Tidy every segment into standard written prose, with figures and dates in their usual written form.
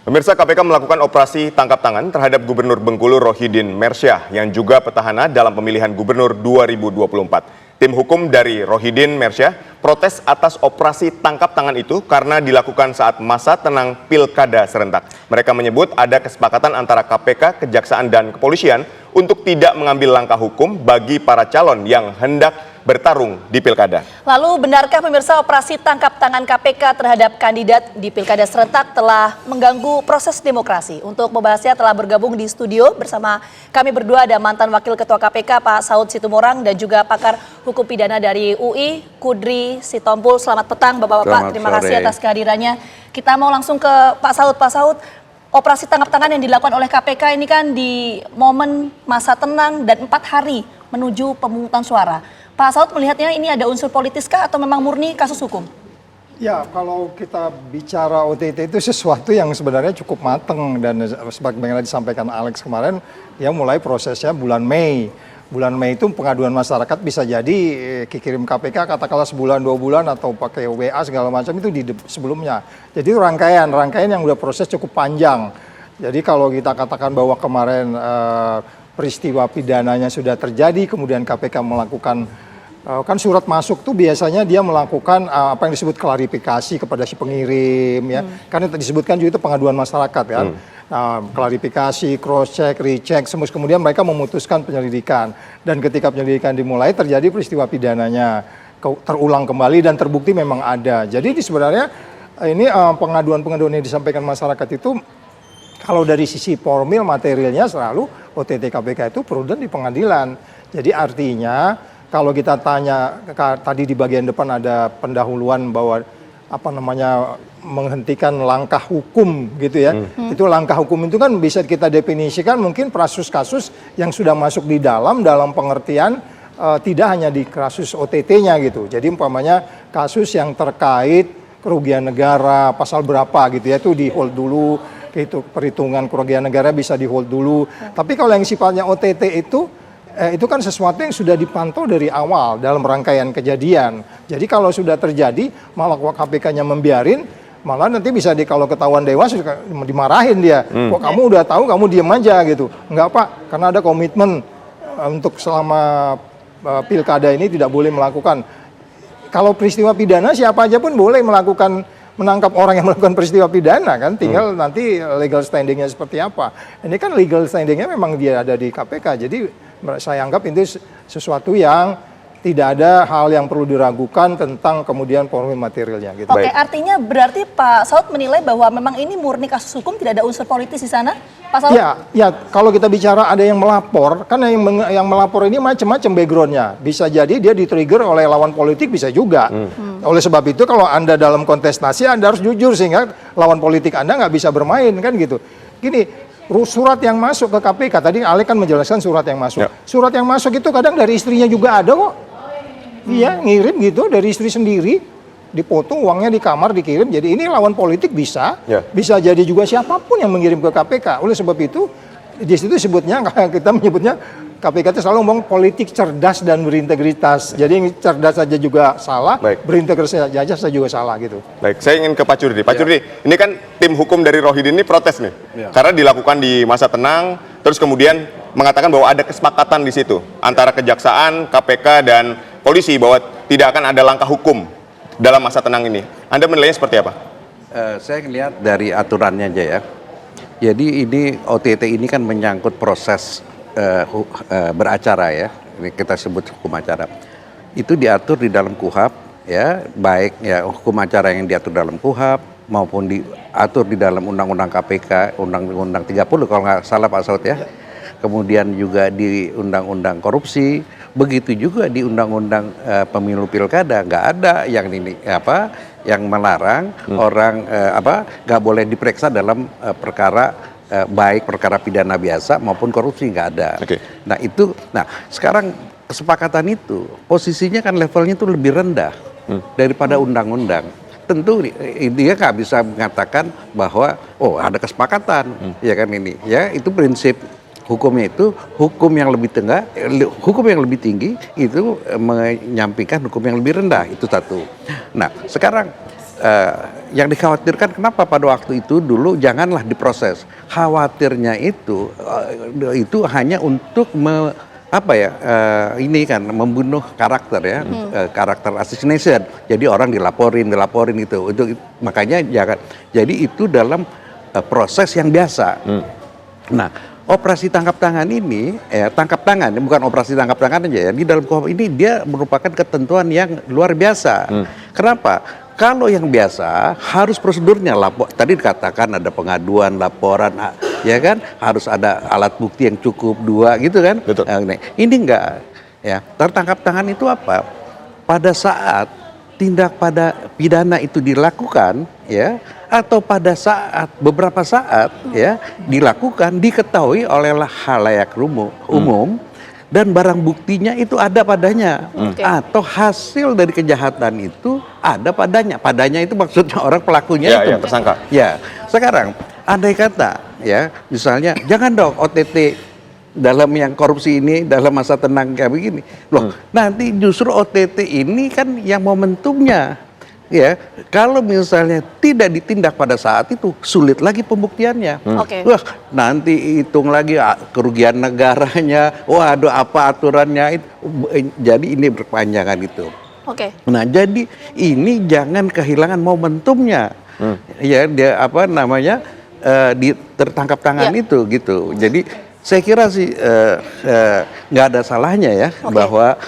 Pemirsa, KPK melakukan operasi tangkap tangan terhadap Gubernur Bengkulu Rohidin Mersyah yang juga petahana dalam pemilihan Gubernur 2024. Tim hukum dari Rohidin Mersyah protes atas operasi tangkap tangan itu karena dilakukan saat masa tenang Pilkada serentak. Mereka menyebut ada kesepakatan antara KPK, Kejaksaan, dan Kepolisian untuk tidak mengambil langkah hukum bagi para calon yang hendak bertarung di Pilkada. Lalu benarkah pemirsa operasi tangkap tangan KPK terhadap kandidat di Pilkada serentak telah mengganggu proses demokrasi? Untuk membahasnya telah bergabung di studio bersama kami berdua ada mantan Wakil Ketua KPK Pak Saud Situmorang dan juga pakar hukum pidana dari UI Kudri Sitompul. Selamat petang Bapak-bapak, terima kasih atas kehadirannya. Kita mau langsung ke Pak Saud. Pak Saud, operasi tangkap tangan yang dilakukan oleh KPK ini kan di momen masa tenang dan 4 hari menuju pemungutan suara. Pak Saud melihatnya ini ada unsur politiskah atau memang murni kasus hukum? Ya, kalau kita bicara OTT itu sesuatu yang sebenarnya cukup matang dan sebagaimana disampaikan Alex kemarin, ya mulai prosesnya bulan Mei. Bulan Mei itu pengaduan masyarakat bisa jadi kirim KPK katakanlah sebulan 2 bulan atau pakai WA segala macam itu di sebelumnya. Jadi rangkaian yang udah proses cukup panjang. Jadi kalau kita katakan bahwa kemarin peristiwa pidananya sudah terjadi, kemudian KPK melakukan kan surat masuk tuh biasanya dia melakukan apa yang disebut klarifikasi kepada si pengirim ya. Karena disebutkan juga itu pengaduan masyarakat kan. Nah, klarifikasi, cross check, recheck, kemudian mereka memutuskan penyelidikan. Dan ketika penyelidikan dimulai terjadi peristiwa pidananya terulang kembali dan terbukti memang ada. Jadi sebenarnya ini pengaduan-pengaduan yang disampaikan masyarakat itu kalau dari sisi formil materialnya selalu OTT KPK itu prudent di pengadilan. Jadi artinya kalau kita tanya tadi di bagian depan ada pendahuluan bahwa apa namanya menghentikan langkah hukum gitu ya. Itu langkah hukum itu kan bisa kita definisikan mungkin kasus-kasus yang sudah masuk di dalam pengertian tidak hanya di kasus OTT-nya gitu. Jadi umpamanya kasus yang terkait kerugian negara pasal berapa gitu ya itu di hold dulu. Itu perhitungan kerugian negara bisa di hold dulu. Tapi kalau yang sifatnya OTT itu kan sesuatu yang sudah dipantau dari awal dalam rangkaian kejadian. Jadi kalau sudah terjadi, malah KPK-nya membiarin, malah nanti bisa kalau ketahuan dewas dimarahin dia. Kok kamu udah tahu, kamu diem aja gitu. Enggak Pak, karena ada komitmen untuk selama pilkada ini tidak boleh melakukan. Kalau peristiwa pidana siapa aja pun boleh menangkap orang yang melakukan peristiwa pidana kan, tinggal nanti legal standingnya seperti apa. Ini kan legal standingnya memang dia ada di KPK, jadi saya anggap itu sesuatu yang tidak ada hal yang perlu diragukan tentang kemudian formil materialnya. Gitu. Oke, artinya berarti Pak Saud menilai bahwa memang ini murni kasus hukum, tidak ada unsur politis di sana, Pak Saud? Ya, kalau kita bicara ada yang melapor, kan yang melapor ini macam-macam backgroundnya. Bisa jadi dia di-trigger oleh lawan politik, bisa juga. Oleh sebab itu kalau Anda dalam kontestasi, Anda harus jujur sehingga lawan politik Anda nggak bisa bermain, kan gitu. Gini, surat yang masuk ke KPK, tadi Ale kan menjelaskan surat yang masuk. Ya. Surat yang masuk itu kadang dari istrinya juga ada kok. Iya, ngirim gitu dari istri sendiri, dipotong uangnya di kamar dikirim. Jadi ini lawan politik bisa jadi juga siapapun yang mengirim ke KPK. Oleh sebab itu di situ sebutnya kita menyebutnya KPK itu selalu ngomong politik cerdas dan berintegritas. Jadi yang cerdas saja juga salah, berintegritas saja juga salah gitu. Baik, saya ingin ke Pak Curdi. Pak Curdi, ini kan tim hukum dari Rohidin ini protes nih, karena dilakukan di masa tenang, terus kemudian mengatakan bahwa ada kesepakatan di situ antara Kejaksaan, KPK, dan polisi bahwa tidak akan ada langkah hukum dalam masa tenang ini. Anda menilainya seperti apa? Saya melihat dari aturannya aja ya. Jadi ini OTT ini kan menyangkut proses beracara ya. Ini kita sebut hukum acara. Itu diatur di dalam KUHP ya, baik ya hukum acara yang diatur dalam KUHP maupun diatur di dalam Undang-Undang KPK, Undang-Undang 30 kalau nggak salah Pak Saud ya. Kemudian juga di Undang-Undang Korupsi, begitu juga di Undang-Undang Pemilu Pilkada nggak ada yang ini yang melarang orang nggak boleh diperiksa dalam perkara baik perkara pidana biasa maupun korupsi, nggak ada. Nah sekarang kesepakatan itu posisinya kan levelnya itu lebih rendah daripada undang-undang. Tentu dia nggak bisa mengatakan bahwa ada kesepakatan ya kan ini ya, itu prinsip hukumnya itu hukum yang lebih tinggi itu menyampingkan hukum yang lebih rendah, itu satu. Nah sekarang yang dikhawatirkan kenapa pada waktu itu dulu janganlah diproses. Khawatirnya itu hanya untuk ini kan membunuh karakter ya, karakter assassination. Jadi orang dilaporin gitu. Makanya jangan. Jadi itu dalam proses yang biasa. Nah, operasi tangkap tangan ini, tangkap tangan bukan operasi tangkap tangan aja ya. Di dalam KUHP ini dia merupakan ketentuan yang luar biasa. Kenapa? Kalau yang biasa harus prosedurnya tadi dikatakan ada pengaduan, laporan, ya kan, harus ada alat bukti yang cukup 2 gitu kan. Betul. Ini enggak ya. Tertangkap tangan itu apa? Pada saat tindak pada pidana itu dilakukan ya, atau pada saat beberapa saat ya dilakukan, diketahui oleh khalayak umum dan barang buktinya itu ada padanya, atau hasil dari kejahatan itu ada padanya itu maksudnya orang pelakunya itu tersangka. Ya, sekarang andai kata ya misalnya jangan dong OTT dalam yang korupsi ini dalam masa tenang kayak begini loh, nanti justru OTT ini kan yang momentumnya. Ya, kalau misalnya tidak ditindak pada saat itu, sulit lagi pembuktiannya. Wah, nanti hitung lagi kerugian negaranya, waduh apa aturannya, jadi ini berkepanjangan itu. Nah, jadi ini jangan kehilangan momentumnya. Ya, dia di tertangkap tangan itu gitu. Jadi saya kira sih nggak ada salahnya ya bahwa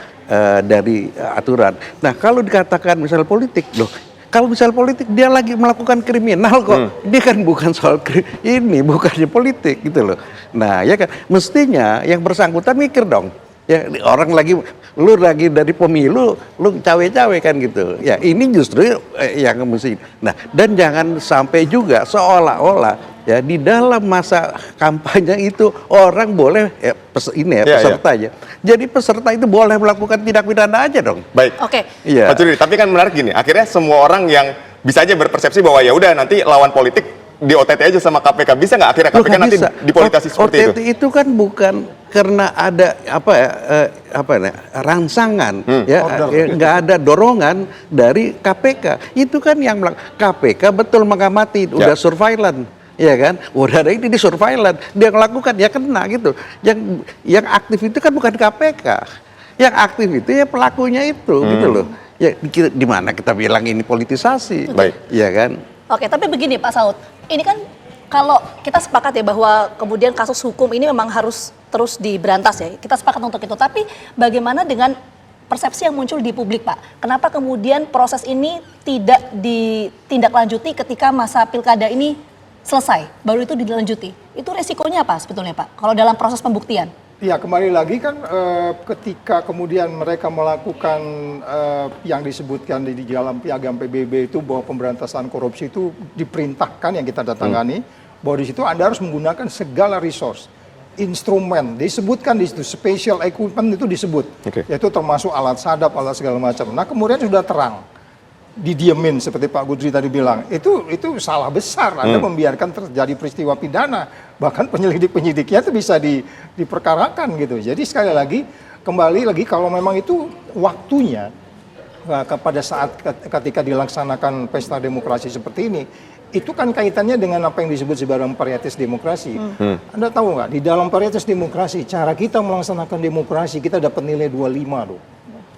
dari aturan. Nah, kalau dikatakan misal politik, loh, kalau misal politik dia lagi melakukan kriminal kok, dia kan bukan soal ini, bukannya politik gitu loh. Nah, ya kan, mestinya yang bersangkutan mikir dong. Ya, lu lagi dari pemilu, lu cawe-cawe kan gitu. Ya, ini justru yang mesti. Nah, dan jangan sampai juga seolah-olah ya di dalam masa kampanye itu orang boleh peserta aja. Jadi peserta itu boleh melakukan tindak pidana aja dong. Baik. Pak Juri, tapi kan menarik gini, akhirnya semua orang yang bisa aja berpersepsi bahwa ya udah nanti lawan politik di OTT aja sama KPK, bisa nggak akhirnya KPK nanti dipolitisasi seperti itu? OTT itu kan bukan karena ada rangsangan, nggak ada dorongan dari KPK. Itu kan yang KPK betul mengamati, udah surveillance. Ya kan, udah ada ini di surveillance, dia melakukan ya kena gitu. Yang aktif itu kan bukan KPK, yang aktif itu ya pelakunya itu gitu loh. Ya di mana kita bilang ini politisasi, ya kan? Tapi begini Pak Saud, ini kan kalau kita sepakat ya bahwa kemudian kasus hukum ini memang harus terus diberantas ya, kita sepakat untuk itu. Tapi bagaimana dengan persepsi yang muncul di publik Pak? Kenapa kemudian proses ini tidak ditindaklanjuti ketika masa pilkada ini selesai, baru itu dilanjuti? Itu resikonya apa sebetulnya Pak, kalau dalam proses pembuktian? Ya, kembali lagi kan ketika kemudian mereka melakukan yang disebutkan di dalam piagam PBB itu bahwa pemberantasan korupsi itu diperintahkan yang kita datangani, bahwa di situ Anda harus menggunakan segala resource, instrumen, disebutkan di situ, special equipment itu disebut, yaitu termasuk alat sadap, alat segala macam. Nah, kemudian sudah terang, didiemin seperti Pak Gudri tadi bilang, itu salah besar. Anda membiarkan terjadi peristiwa pidana, bahkan penyidiknya itu bisa diperkarakan gitu. Jadi sekali lagi, kembali lagi kalau memang itu waktunya pada saat ketika dilaksanakan pesta demokrasi seperti ini, itu kan kaitannya dengan apa yang disebut sebagai varietas demokrasi. Anda tahu nggak, di dalam varietas demokrasi, cara kita melaksanakan demokrasi, kita dapat nilai 25 loh.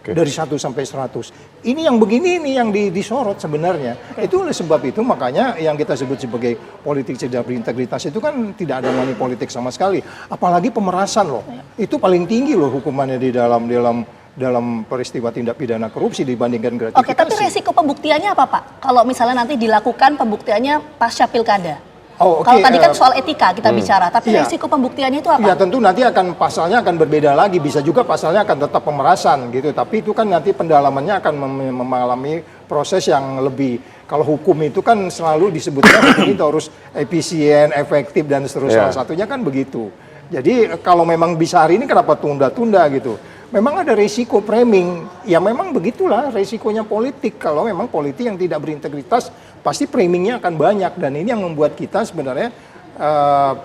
Dari 1 sampai 100. Ini yang begini ini yang disorot sebenarnya. Itu oleh sebab itu makanya yang kita sebut sebagai politik tidak berintegritas itu kan tidak ada money politik sama sekali. Apalagi pemerasan loh. Itu paling tinggi loh hukumannya di dalam peristiwa tindak pidana korupsi dibandingkan gratifikasi. Tapi resiko pembuktiannya apa Pak? Kalau misalnya nanti dilakukan pembuktiannya pasca pilkada? Kalau tadi kan soal etika kita bicara, tapi risiko pembuktiannya itu apa? Ya tentu nanti pasalnya akan berbeda lagi, bisa juga pasalnya akan tetap pemerasan gitu, tapi itu kan nanti pendalamannya akan mengalami proses yang lebih. Kalau hukum itu kan selalu disebutkan hukum itu harus efisien, efektif dan seterusnya, salah satunya kan begitu. Jadi kalau memang bisa hari ini kenapa tunda-tunda gitu? Memang ada resiko framing, ya memang begitulah resikonya politik. Kalau memang politik yang tidak berintegritas, pasti framingnya akan banyak. Dan ini yang membuat kita sebenarnya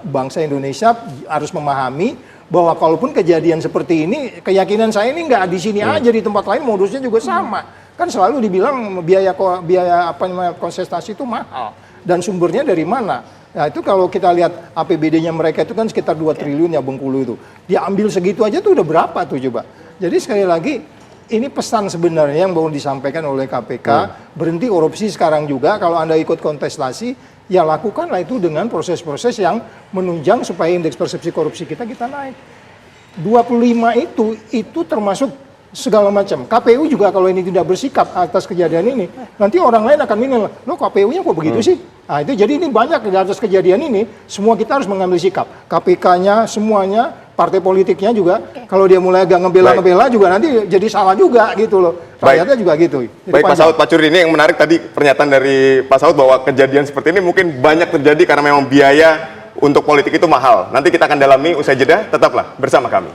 bangsa Indonesia harus memahami bahwa kalaupun kejadian seperti ini, keyakinan saya ini nggak di sini aja, di tempat lain modusnya juga sama. Kan selalu dibilang biaya apa namanya kontestasi itu mahal dan sumbernya dari mana? Nah itu kalau kita lihat APBD-nya mereka itu kan sekitar 2 triliun ya Bengkulu itu. Dia ambil segitu aja tuh udah berapa tuh coba. Jadi sekali lagi ini pesan sebenarnya yang mau disampaikan oleh KPK, berhenti korupsi sekarang juga. Kalau Anda ikut kontestasi, ya lakukanlah itu dengan proses-proses yang menunjang supaya indeks persepsi korupsi kita naik. 25 itu termasuk segala macam. KPU juga kalau ini tidak bersikap atas kejadian ini, nanti orang lain akan menilai, lo KPU-nya kok begitu sih? Nah itu jadi ini banyak di atas kejadian ini, semua kita harus mengambil sikap. KPK-nya, semuanya, partai politiknya juga, kalau dia mulai agak ngebela-ngebela juga nanti jadi salah juga gitu loh. Rakyatnya juga gitu. Jadi Baik Pak panjang. Saud, Pak Curi, ini yang menarik tadi pernyataan dari Pak Saud bahwa kejadian seperti ini mungkin banyak terjadi karena memang biaya untuk politik itu mahal. Nanti kita akan dalami usai jeda, tetaplah bersama kami.